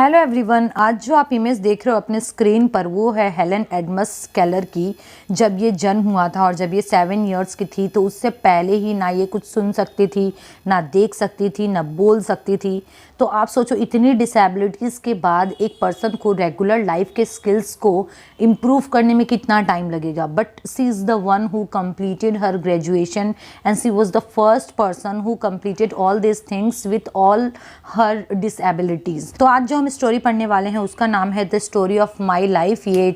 Hello everyone, आज जो आप इमेज देख रहे हो अपने स्क्रीन पर वो है हेलन एडमस केलर की। जब ये जन्म हुआ था और जब ये 7 इयर्स की थी तो उससे पहले ही ना ये कुछ सुन सकती थी, ना देख सकती थी, ना बोल सकती थी। तो आप सोचो इतनी डिसेबिलिटीज़ के बाद एक पर्सन को रेगुलर लाइफ के स्किल्स को इम्प्रूव करने में कितना टाइम लगेगा। But she is the one who completed her graduation and she was the first person who completed all these things with all her disabilities। तो आज जो हम स्टोरी पढ़ने वाले हैं उसका नाम है the Story of My life. ये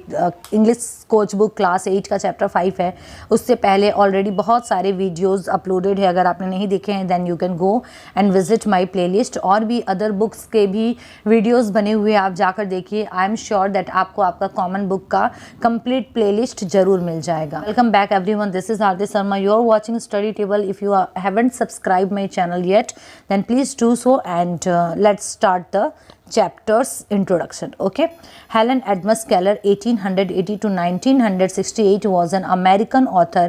इंग्लिश कोच बुक क्लास 8 का चैप्टर 5 है। उससे पहले ऑलरेडी बहुत सारे वीडियोस अपलोडेड है, अगर आपने नहीं देखे हैं then you can go and visit my playlist. और भी अदर बुक्स के भी वीडियोस बने हुए आप जाकर देखिए। आई एम श्योर दैट आपको आपका कॉमन बुक का कंप्लीट प्लेलिस्ट जरूर मिल जाएगा। Welcome back everyone, this is Aarti Sharma, you are watching Study Table. If you haven't subscribed my channel yet then please do so and let's start the chapters introduction. Okay, Helen Edmus Keller 1880 to 1968 was an American author,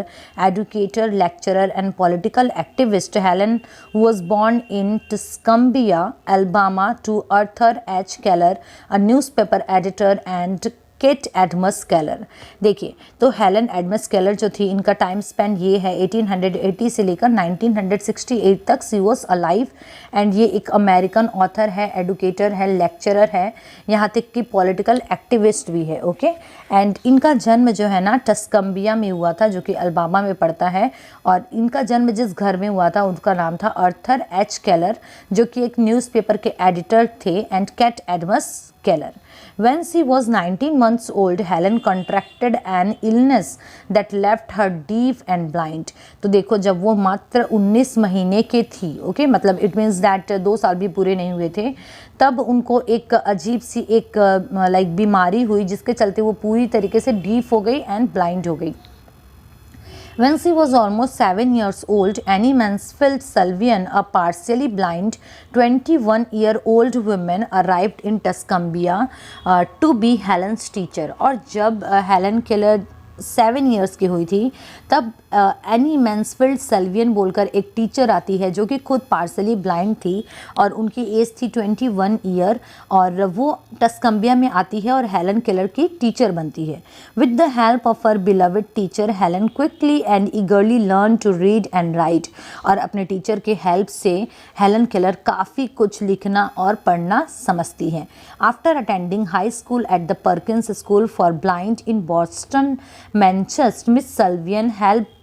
educator, lecturer and political activist. Helen was born in Tuscumbia, Alabama to Arthur H. Keller, a newspaper editor, and Kate Adams Keller. देखिए तो Helen Adamas Keller जो थी इनका time Spain ये है 1880 से लेकर 1968 तक सी वॉज अलाइव। एंड ये एक अमेरिकन ऑथर है, एडुकेटर है, लेक्चरर है, यहाँ तक कि पॉलिटिकल एक्टिविस्ट भी है। ओके, एंड इनका जन्म जो है ना टस्कम्बिया में हुआ था जो कि अल्बामा में पड़ता है। और इनका जन्म जिस घर में हुआ था उनका नाम था अर्थर एच केलर जो कि एक न्यूज़पेपर के एडिटर थे, and Kate Adams Keller. When she was 19 months old, Helen contracted an illness that left her deaf and blind. तो देखो जब वो मात्र 19 महीने के थी, ओके मतलब इट मीन्स दैट 2 साल भी पूरे नहीं हुए थे, तब उनको एक अजीब सी एक लाइक बीमारी हुई जिसके चलते वो पूरी तरीके से डीफ हो गई एंड ब्लाइंड हो गई। When she was almost 7 years old, Annie Mansfield Sylvian, a partially blind 21-year-old woman, arrived in Tuscumbia to be Helen's teacher. और जब हेलन केलर 7 इयर्स की हुई थी तब एनी मैंसफील्ड सल्वियन बोलकर एक टीचर आती है जो कि खुद पार्सली ब्लाइंड थी और उनकी एज थी 21 ईयर, और वो टस्कम्बिया में आती है और हेलन केलर की टीचर बनती है। With the help of her beloved teacher Helen quickly and eagerly learn to read and write. और अपने टीचर के हेल्प से हेलन केलर काफ़ी कुछ लिखना और पढ़ना समझती है। After attending high school at the Perkins school for blind in Boston Manchester, Miss Sullivan helped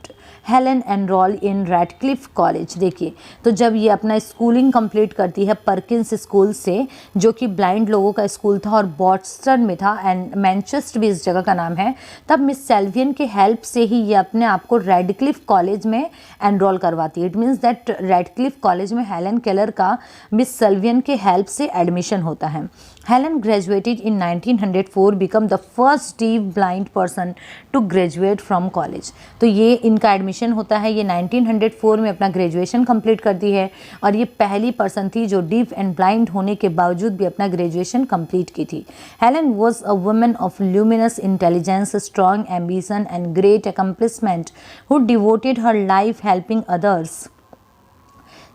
Helen enrol in Radcliffe college. देखिए तो जब ये अपना स्कूलिंग कंप्लीट करती है पर्किंस स्कूल से जो कि ब्लाइंड लोगों का स्कूल था और बॉस्टन में था, एंड मैनचेस्टर भी इस जगह का नाम है, तब मिस सल्वियन के हेल्प से ही ये अपने आप को रेडक्लिफ कॉलेज में एनरोल करवाती है। It means that Radcliffe College में हेलन केलर का मिस सल्वियन के हेल्प से एडमिशन होता है। Helen graduated in 1904, become the first deaf blind person to graduate from college। तो ये इनका एडमिशन होता है, ये 1904 में अपना ग्रेजुएशन कंप्लीट करती है और ये पहली पर्सन थी जो डीफ एंड ब्लाइंड होने के बावजूद भी अपना ग्रेजुएशन कंप्लीट की थी। Helen was a woman of luminous intelligence, strong ambition and great accomplishment who devoted her life helping others.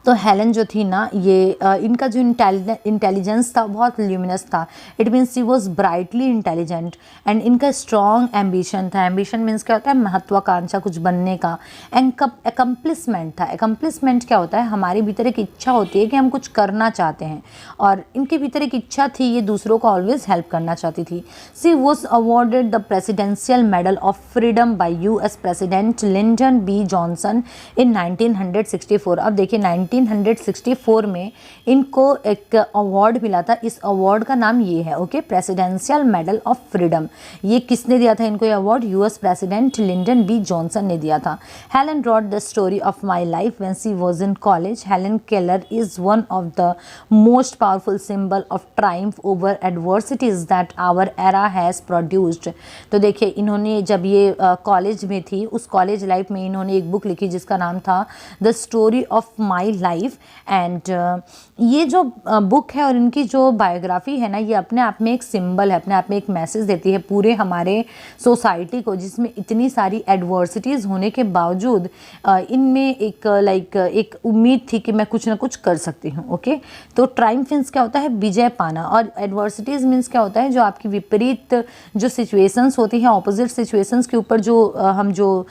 तो हेलन जो थी ना ये इनका जो इंटेलिजेंस था बहुत ल्यूमिनस था। It means she was brightly intelligent and इनका स्ट्रॉन्ग एम्बिशन था। एम्बिशन मीन्स क्या होता है? महत्वाकांक्षा, कुछ बनने का। एंड एकम्प्लिशमेंट था। एकम्प्लिशमेंट क्या होता है? हमारे भीतर एक इच्छा होती है कि हम कुछ करना चाहते हैं, और इनके भीतर एक इच्छा थी, ये दूसरों को ऑलवेज हेल्प करना चाहती थी। She was awarded the Presidential Medal of Freedom by US president Lyndon B Johnson in 1964। अब देखिए 1964 में इनको एक अवार्ड मिला था। इस अवार्ड का नाम ये है, okay, Presidential Medal of Freedom. ये किसने दिया था इनको ये award? US president Lyndon B Johnson ने दिया था। Helen wrote The Story of My Life when she was in college. Helen Keller is one of the most powerful symbol of triumph over adversities that our era has produced. तो देखिए इन्होंने जब ये college में थी, उस college life में इन्होंने एक बुक लिखी जिसका नाम था the Story of My life. And ये जो बुक है और इनकी जो बायोग्राफी है ना, ये अपने आप में एक सिंबल है, अपने आप में एक मैसेज देती है पूरे हमारे सोसाइटी को, जिसमें इतनी सारी एडवर्सिटीज़ होने के बावजूद इनमें एक उम्मीद थी कि मैं कुछ ना कुछ कर सकती हूँ। ओके, तो ट्रायम्फ मीन्स क्या होता है, विजय पाना, और एडवर्सिटीज़ मीन्स क्या होता है, जो आपकी विपरीत जो सिचुएशंस होती हैं, ऑपोजिट सिचुएशंस के ऊपर जो हम जो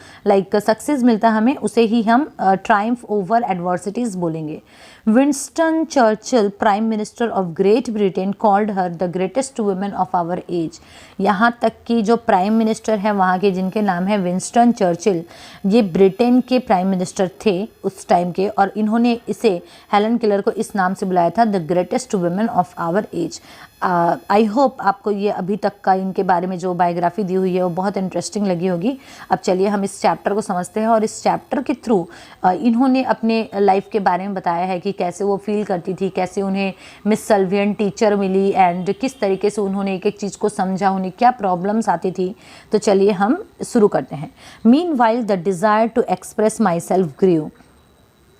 सक्सेस मिलता है हमें, उसे ही हम ट्रायम्फ ओवर एडवर्सिटीज़ बोलेंगे। Winston Churchill, prime minister of Great Britain, called her the greatest women of our age. यहाँ तक कि जो प्राइम मिनिस्टर है वहाँ के, जिनके नाम है विंस्टन चर्चिल, ये ब्रिटेन के प्राइम मिनिस्टर थे उस टाइम के, और इन्होंने इसे, हेलन केलर को, इस नाम से बुलाया था, the greatest women of our age. I hope आपको ये अभी तक का इनके बारे में जो बायोग्राफी दी हुई है वो बहुत इंटरेस्टिंग लगी होगी। अब चलिए हम इस चैप्टर को समझते हैं, और इस चैप्टर के थ्रू इन्होंने अपने लाइफ के बारे में बताया है कि कैसे वो फील करती थी, कैसे उन्हें मिस सल्वियन टीचर मिली, एंड किस तरीके से उन्होंने एक एक चीज़ को समझा, उन्हें क्या प्रॉब्लम्स आती थी। तो चलिए हम शुरू करते हैं। Meanwhile the desire to express myself grew.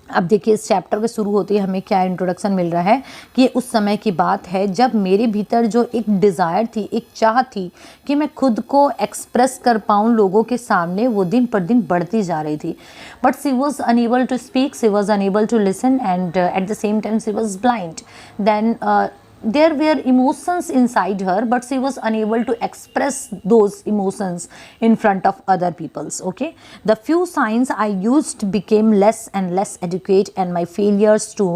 अब देखिए इस चैप्टर के शुरू होते ही हमें क्या इंट्रोडक्शन मिल रहा है कि उस समय की बात है जब मेरे भीतर जो एक डिज़ायर थी, एक चाह थी कि मैं खुद को एक्सप्रेस कर पाऊँ लोगों के सामने, वो दिन पर दिन बढ़ती जा रही थी। But she was unable to speak, she was unable to listen, and at the same time she was blind. Then there were emotions inside her, but she was unable to express those emotions in front of other people's. Okay, the few signs I used became less and less adequate, and my failures to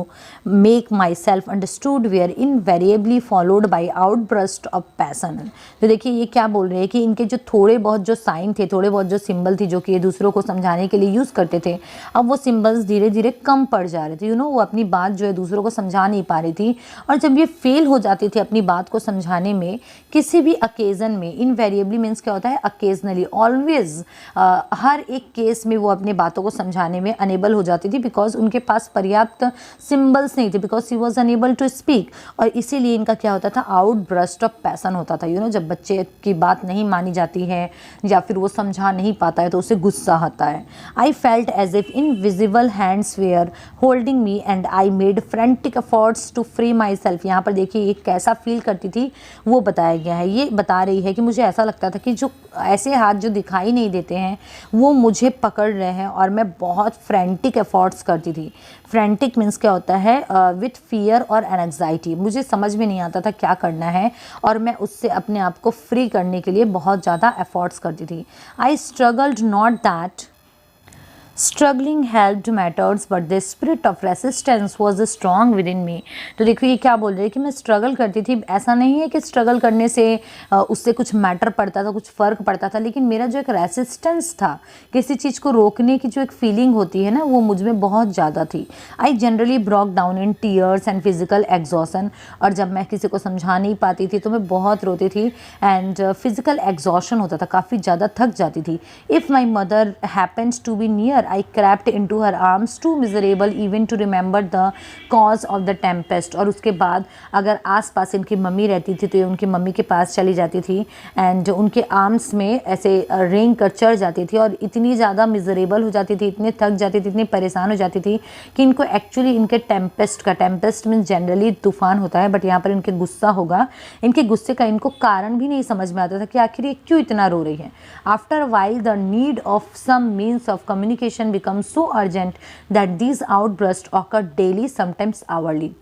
make myself understood were invariably followed by outburst of passion. तो देखिए ये क्या बोल रहे हैं कि इनके जो थोड़े बहुत जो साइन थे, थोड़े बहुत जो सिंबल थी, जो कि ये दूसरों को समझाने के लिए यूज़ करते थे, अब वो सिंबल्स धीरे धीरे कम पड़ जा रहे थे। वो अपनी बात जो है दूसरों को समझा नहीं पा रही थी, और जब ये फेल हो जाती थी अपनी बात को समझाने में किसी भी अकेजन में, इनवेरिएबली मीन्स क्या होता है, अकेजनली, ऑलवेज, हर एक केस में वो अपनी बातों को समझाने में अनेबल हो जाती थी, बिकॉज उनके पास पर्याप्त सिंबल्स नहीं थे, because she was unable to speak. और इसीलिए इनका क्या होता था, आउट ब्रस्ट ऑफ पैसन होता था। जब बच्चे की बात नहीं मानी जाती है या फिर वो समझा नहीं पाता है तो उसे गुस्सा आता है। I felt as if invisible hands were holding me and I made frantic efforts to free myself. यहाँ पर देखिए ये कैसा फील करती थी वो बताया गया है। ये बता रही है कि मुझे ऐसा लगता था कि जो ऐसे हाथ जो दिखाई नहीं देते हैं वो मुझे पकड़ रहे हैं, और मैं बहुत फ्रेंटिक एफर्ट्स करती थी। फ्रेंटिक मीन्स क्या होता है, विथ फियर और एंग्जाइटी। मुझे समझ में नहीं आता था क्या करना है, और मैं उससे अपने आप को फ्री करने के लिए बहुत ज़्यादा एफर्ट्स करती थी। I struggled not that struggling helped matters but the spirit of resistance was strong within me. तो देखिए ये क्या बोल रही है कि मैं स्ट्रगल करती थी, ऐसा नहीं है कि स्ट्रगल करने से उससे कुछ मैटर पड़ता था, कुछ फ़र्क पड़ता था, लेकिन मेरा जो एक रेसिस्टेंस था, किसी चीज़ को रोकने की जो एक फीलिंग होती है ना, वो मुझ में बहुत ज़्यादा थी। I generally Brock down in tears and physical exhaustion. और जब मैं किसी को समझा नहीं पाती थी तो मैं बहुत रोती थी, एंड फिजिकल एग्जॉशन होता था, काफ़ी ज़्यादा थक जाती थी। If my mother happens to be near I crept into her arms, too miserable even to remember the cause of the tempest। और उसके बाद अगर आसपास इनकी मम्मी रहती थी तो ये उनकी मम्मी के पास चली जाती थी, एंड उनके आर्म्स में ऐसे रेंग कर चढ़ जाती थी, और इतनी ज़्यादा मिजरेबल हो जाती थी, इतने थक जाती थी, इतनी परेशान हो जाती थी कि इनको एक्चुअली इनके टेम्पेस्ट मीन्स जनरली तूफान होता है, बट यहाँ पर इनके गुस्सा होगा, इनके गुस्से का इनको कारण भी नहीं समझ में आता था कि आखिर ये क्यों इतना रो रही है। After while the need of some means of communication becomes so urgent that these outbursts occur daily, sometimes hourly।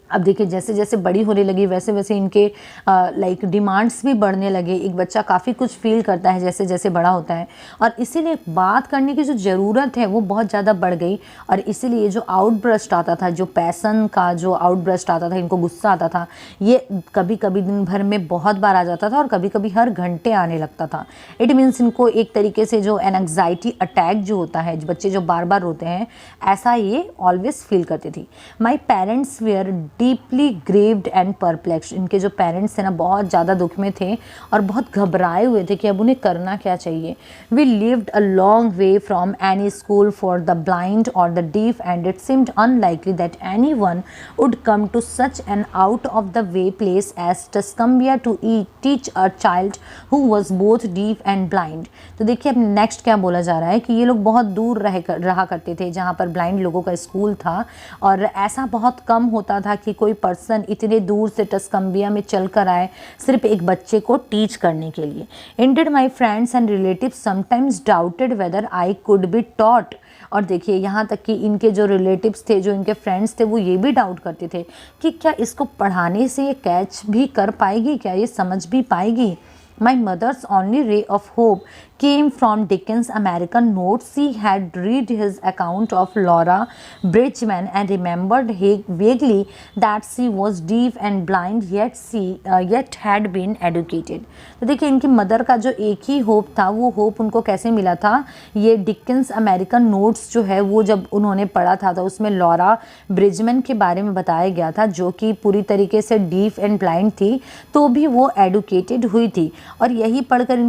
अब देखिए जैसे जैसे बड़ी होने लगी वैसे वैसे इनके डिमांड्स भी बढ़ने लगे। एक बच्चा काफ़ी कुछ फील करता है जैसे जैसे बड़ा होता है, और इसीलिए बात करने की जो ज़रूरत है वो बहुत ज़्यादा बढ़ गई। और इसीलिए जो आउटब्रस्ट आता था, जो पैसन का जो आउटब्रस्ट आता था, इनको गुस्सा आता था, ये कभी कभी दिन भर में बहुत बार आ जाता था, और कभी कभी हर घंटे आने लगता था। इट मीन्स इनको एक तरीके से जो एंग्जाइटी अटैक जो होता है, बच्चे जो बार बार रोते हैं, ऐसा ये ऑलवेज फील करती थी। My parents were deeply grieved and perplexed. इनके जो पेरेंट्स थे ना बहुत ज़्यादा दुख में थे और बहुत घबराए हुए थे कि अब उन्हें करना क्या चाहिए। We lived a long way from any school for the blind और the deaf and it seemed unlikely that any one would come to such an out of the way place as Tuscumbia to teach a child who was both deaf and blind. तो देखिए अब next क्या बोला जा रहा है कि ये लोग बहुत दूर रहा करते थे जहाँ पर ब्लाइंड लोगों का स्कूल था, और ऐसा बहुत कम होता था कि कोई पर्सन इतने दूर से टस्कम्बिया में चल कर आए सिर्फ एक बच्चे को टीच करने के लिए। Ended my friends and relatives sometimes doubted whether I could be taught. और देखिए यहाँ तक कि इनके जो रिलेटिव्स थे, जो इनके फ्रेंड्स थे, वो ये भी डाउट करते थे कि क्या इसको पढ़ाने से ये कैच भी कर पाएगी, क्या ये समझ भी पाएगी। My mother's only ray of hope came from Dickens' American Notes. She had read his account of Laura Bridgman and remembered vaguely that she was deaf and blind, yet had been educated. तो देखिए इनकी mother का जो एक ही hope था, वो hope उनको कैसे मिला था, ये डिकेंस अमेरिकन नोट्स जो है वो जब उन्होंने पढ़ा था तो उसमें लॉरा ब्रिजमैन के बारे में बताया गया था, जो कि पूरी तरीके से डीफ एंड ब्लाइंड थी तो भी वो एडुकेटेड हुई थी। और यही पढ़कर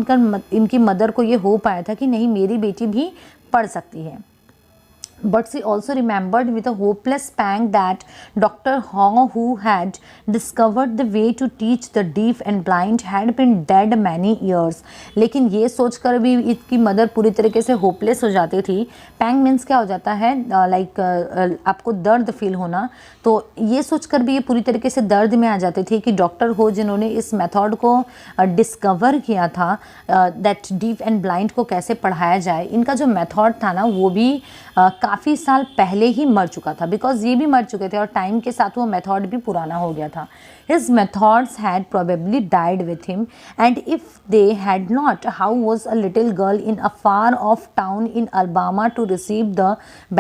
इनकी मदर को ये होप आया था कि नहीं, मेरी बेटी भी पढ़ सकती है। But she also remembered with a hopeless pang that Dr. Hong, who had discovered the way to teach the deaf and blind, had been dead many years. लेकिन ये सोचकर भी इसकी मदर पूरी तरीके से होपलेस हो जाती थी। पैंग मीन्स क्या हो जाता है, लाइक आपको दर्द फील होना। तो ये सोचकर भी ये पूरी तरीके से दर्द में आ जाती थी कि डॉक्टर हो जिन्होंने इस मेथड को डिस्कवर किया था, दैट डीफ एंड ब्लाइंड को कैसे पढ़ाया जाए, इनका जो मेथड था ना वो भी काफ़ी साल पहले ही मर चुका था, बिकॉज ये भी मर चुके थे और टाइम के साथ वो मेथड भी पुराना हो गया था। His methods had probably died with him, and if they had not, how was a little girl in a far off town in Alabama to receive the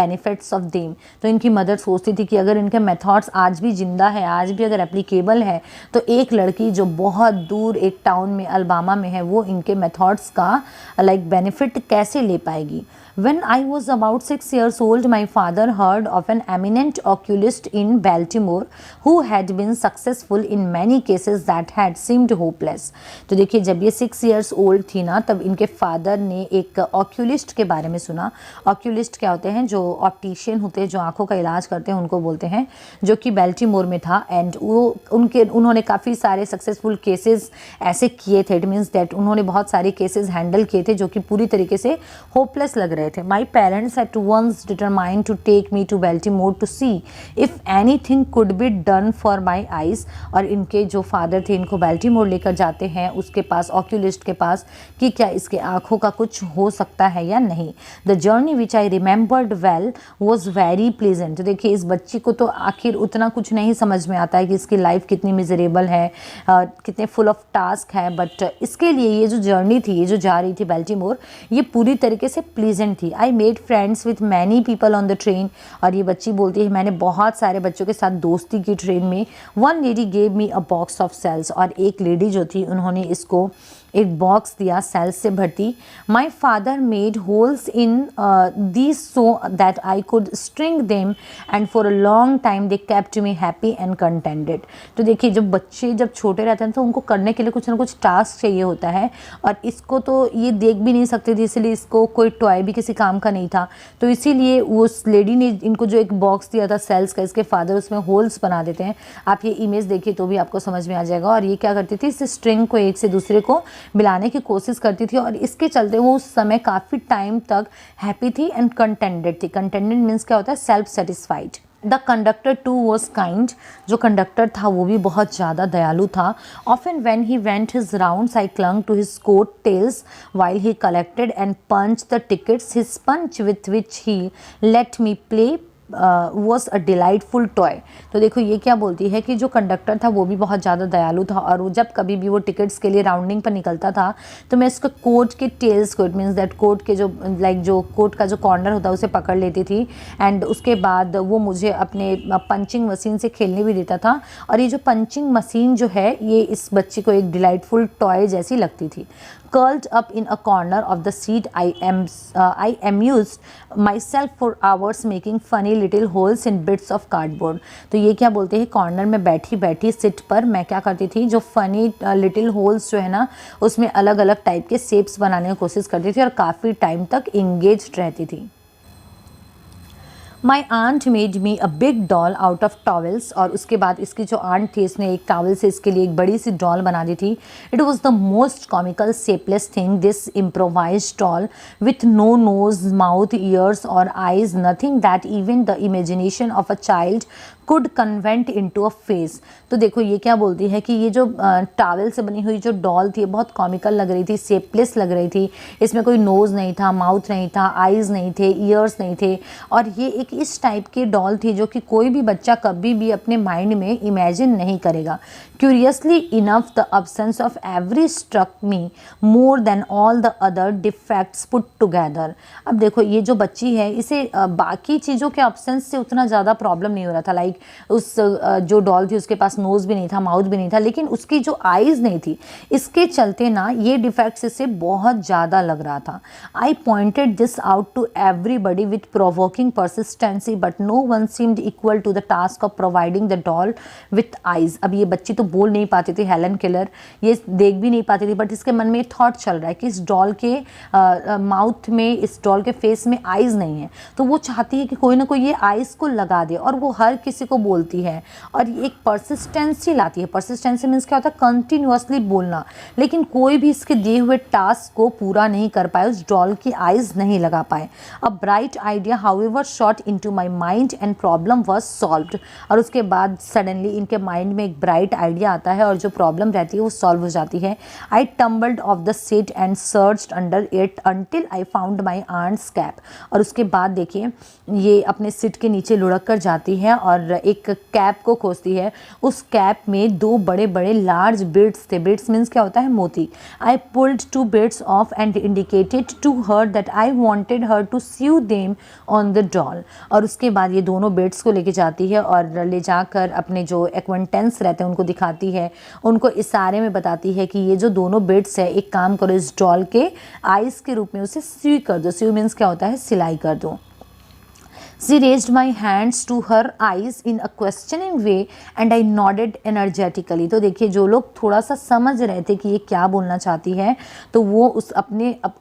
benefits of them? तो इनकी mother सोचती थी कि अगर इनके methods आज भी जिंदा है, आज भी अगर एप्लीकेबल है, तो एक लड़की जो बहुत दूर एक टाउन में अल्बामा में है वो इनके मेथड्स का लाइक बेनिफिट कैसे ले पाएगी। When I was about 6 years old, my father heard of an eminent oculist in Baltimore who had been successful in many cases that had seemed hopeless. तो देखिए जब ये 6 years old थी ना, तब इनके फादर ने एक ऑक्यूलिस्ट के बारे में सुना। ऑक्यूलिस्ट क्या होते हैं, जो ऑप्टिशियन होते हैं, जो आंखों का इलाज करते हैं, उनको बोलते हैं, जो कि बेल्टीमोर में था। एंड वो उन्होंने काफ़ी सारे सक्सेसफुल केसेस ऐसे किए थे। इट मीन्स दैट उन्होंने बहुत सारे केसेस हैंडल किए थे जो कि पूरी तरीके से होपलेस लग रहे थे। My parents at once determined to take me to Baltimore to see if anything could be done for my eyes. और इनके जो फादर थे इनको बेल्टीमोर लेकर जाते हैं उसके पास, ऑक्यूलिस्ट के पास, कि क्या इसके आँखों का कुछ हो सकता है या नहीं। The journey which I remembered well was very pleasant. तो देखिए इस बच्ची को तो आखिर उतना कुछ नहीं समझ में आता है कि इसकी लाइफ कितनी मिजरेबल है, कितने फुल ऑफ टास्क है, बट इसके लिए ये जो जर्नी थी, ये जो जा रही थी बेल्टीमोर, ये पूरी तरीके से प्लीजेंट थी। I made friends with many people on the train. और ये बच्ची बोलती है मैंने बहुत सारे बच्चों के साथ दोस्ती की ट्रेन में। One lady gave me a box of shells. और एक लेडी जो थी उन्होंने इसको एक बॉक्स दिया सेल्स से भरती। My father made holes in these so that I could string them and for a long time they kept me happy and contented. तो देखिए जब बच्चे जब छोटे रहते हैं तो उनको करने के लिए कुछ ना कुछ टास्क चाहिए होता है, और इसको तो ये देख भी नहीं सकते थे, इसलिए इसको कोई टॉय भी किसी काम का नहीं था। तो इसीलिए उस लेडी ने इनको जो एक बॉक्स दिया था सेल्स का, इसके फादर उसमें होल्स बना देते हैं। आप ये इमेज देखिए तो भी आपको समझ में आ जाएगा। और ये क्या करती थी, इस स्ट्रिंग को एक से दूसरे को मिलाने की कोशिश करती थी, और इसके चलते वो उस समय काफ़ी टाइम तक हैप्पी थी एंड कंटेंटेड थी। कंटेंटेड मीन्स क्या होता है, self satisfied. The conductor too was kind. जो कंडक्टर था वो भी बहुत ज़्यादा दयालु था। Often when he went his rounds I clung to his coat tails while he collected and punch the tickets. His punch with which he let me play was a delightful toy. तो देखो ये क्या बोलती है कि जो conductor था वो भी बहुत ज़्यादा दयालु था, और वो जब कभी भी वो टिकट्स के लिए राउंडिंग पर निकलता था तो मैं इसको कोट के टेल्स को, इट मीन्स दैट कोट के जो लाइक जो कोट का जो कॉर्नर होता है उसे पकड़ लेती थी। एंड उसके बाद वो मुझे अपने पंचिंग मशीन से खेलने भी देता था। और ये जो पंचिंग मशीन जो है ये इस बच्ची को एक डिलाइटफुल टॉय जैसी लगती थी। Curled up in a corner of the seat, I amused myself for hours making funny little holes in bits of cardboard. तो ये क्या बोलते हैं, कॉर्नर में बैठी बैठी सिट पर मैं क्या करती थी, जो फनी लिटिल होल्स जो है ना उसमें अलग अलग टाइप के शेप्स बनाने की कोशिश करती थी और काफ़ी टाइम तक इंगेज्ड रहती थी। My aunt made me a big doll out of towels. और उसके बाद इसकी जो आंट थी इसने एक टॉवल से इसके लिए एक बड़ी सी डॉल बना दी थी। It was the most comical shapeless thing, this improvise doll with no nose mouth ears और eyes, nothing that even the imagination of a child could convert into a face. तो देखो ये क्या बोलती है कि ये जो टॉवल से बनी हुई जो डॉल थी बहुत कॉमिकल लग रही थी, शेपलेस लग रही थी। इसमें कोई नोज़ नहीं था, माउथ नहीं था, आईज़ नहीं थे, ईयर्स नहीं थे, और ये एक इस टाइप की डॉल थी जो कि कोई भी बच्चा कभी भी अपने माइंड में इमेजिन नहीं करेगा। Curiously enough the absence of every struck me more than all the other defects put together. अब देखो ये जो बच्ची है इसे बाकी चीज़ों के अब्सेंस से उतना ज़्यादा प्रॉब्लम नहीं हो रहा था। लाइक उस जो डॉल थी उसके पास नोज़ भी नहीं था, माउथ भी नहीं था, लेकिन उसकी जो आईज़ नहीं थी, इसके चलते ना ये डिफेक्ट्स इससे बहुत ज़्यादा लग रहा था। I pointed this out to everybody with provoking persistency but no one seemed equal to the task of providing the doll with eyes. अब ये बच्ची तो बोल नहीं पाती थी, हेलन केलर ये देख भी नहीं पाती थी, बट इसके मन में एक थॉट चल रहा है कि इस डॉल के माउथ में, इस डॉल के फेस में आईज़ नहीं है, तो वो चाहती है कि कोई ना कोई ये आईज़ को लगा दे, और वो हर किसी को बोलती है और ये एक परसिस्टेंसी लाती है। परसिस्टेंसी मीन्स क्या होता है, कंटिन्यूअसली बोलना, लेकिन कोई भी इसके दिए हुए टास्क को पूरा नहीं कर पाए, उस डॉल की आईज़ नहीं लगा पाए। A bright idea however shot into my mind and problem was solved. और उसके बाद सडनली इनके माइंड में एक ब्राइट आइडिया आता है और जो प्रॉब्लम रहती है वो सॉल्व हो जाती है। I tumbled off the seat and searched under it until I found my aunt's cap. और उसके बाद देखिए ये अपने सीट के नीचे लुढ़क कर जाती है और एक कैप को खोजती है। उस कैप में दो बड़े बड़े लार्ज बिट्स थे। बिट्स मीन्स क्या होता है, मोती। I pulled 2 bits off and indicated to her that I wanted her to sew them on the doll. और उसके बाद ये दोनों बिट्स को लेके जाती है और ले जाकर अपने जो एक्वेंटेंस रहते हैं उनको दिखाती है, उनको इशारे में बताती है कि ये जो दोनों बिट्स है, एक काम करो, इस डॉल के आइज़ के रूप में उसे सी कर दो। सी मीन्स क्या होता है, सिलाई कर दो। She raised my hands to her eyes in a questioning way and I nodded energetically। तो देखिए जो लोग थोड़ा सा समझ रहे थे कि ये क्या बोलना चाहती है, तो वो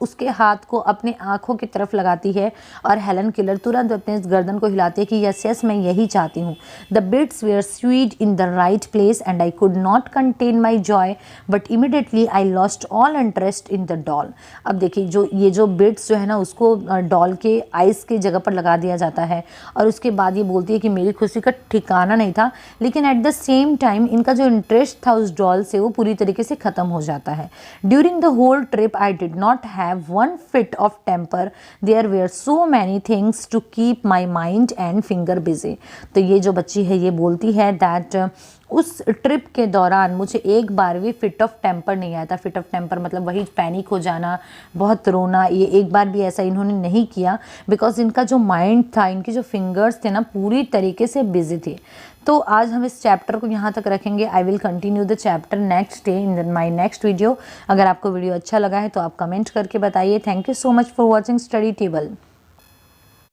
उसके हाथ को अपने आँखों की तरफ लगाती है और हेलन केलर तुरंत अपने इस गर्दन को हिलाती है कि यस यस मैं यही चाहती हूँ। The bits were sewed in the right place and I could not contain my joy but immediately I lost all interest in the doll. अब देखिए ये जो बिट्स जो है ना उसको डॉल के आइज़ की जगह पर लगा दिया जाता है और उसके बाद ये बोलती है कि मेरी खुशी का ठिकाना नहीं था, लेकिन एट द सेम टाइम इनका जो इंटरेस्ट था उस डॉल से वो पूरी तरीके से ख़त्म हो जाता है। During the whole trip I did not have one fit of temper, there were so many things to keep my mind and finger busy. तो ये जो बच्ची है ये बोलती है दैट उस ट्रिप के दौरान मुझे एक बार भी फिट ऑफ टेम्पर नहीं आया था। फिट ऑफ टेम्पर मतलब वही पैनिक हो जाना, बहुत रोना, ये एक बार भी ऐसा इन्होंने नहीं किया बिकॉज इनका जो माइंड था, इनके जो फिंगर्स थे ना पूरी तरीके से बिजी थे। तो आज हम इस चैप्टर को यहाँ तक रखेंगे। I will continue the chapter next day in my next video. अगर आपको वीडियो अच्छा लगा है तो आप कमेंट करके बताइए। Thank you so much for watching study table.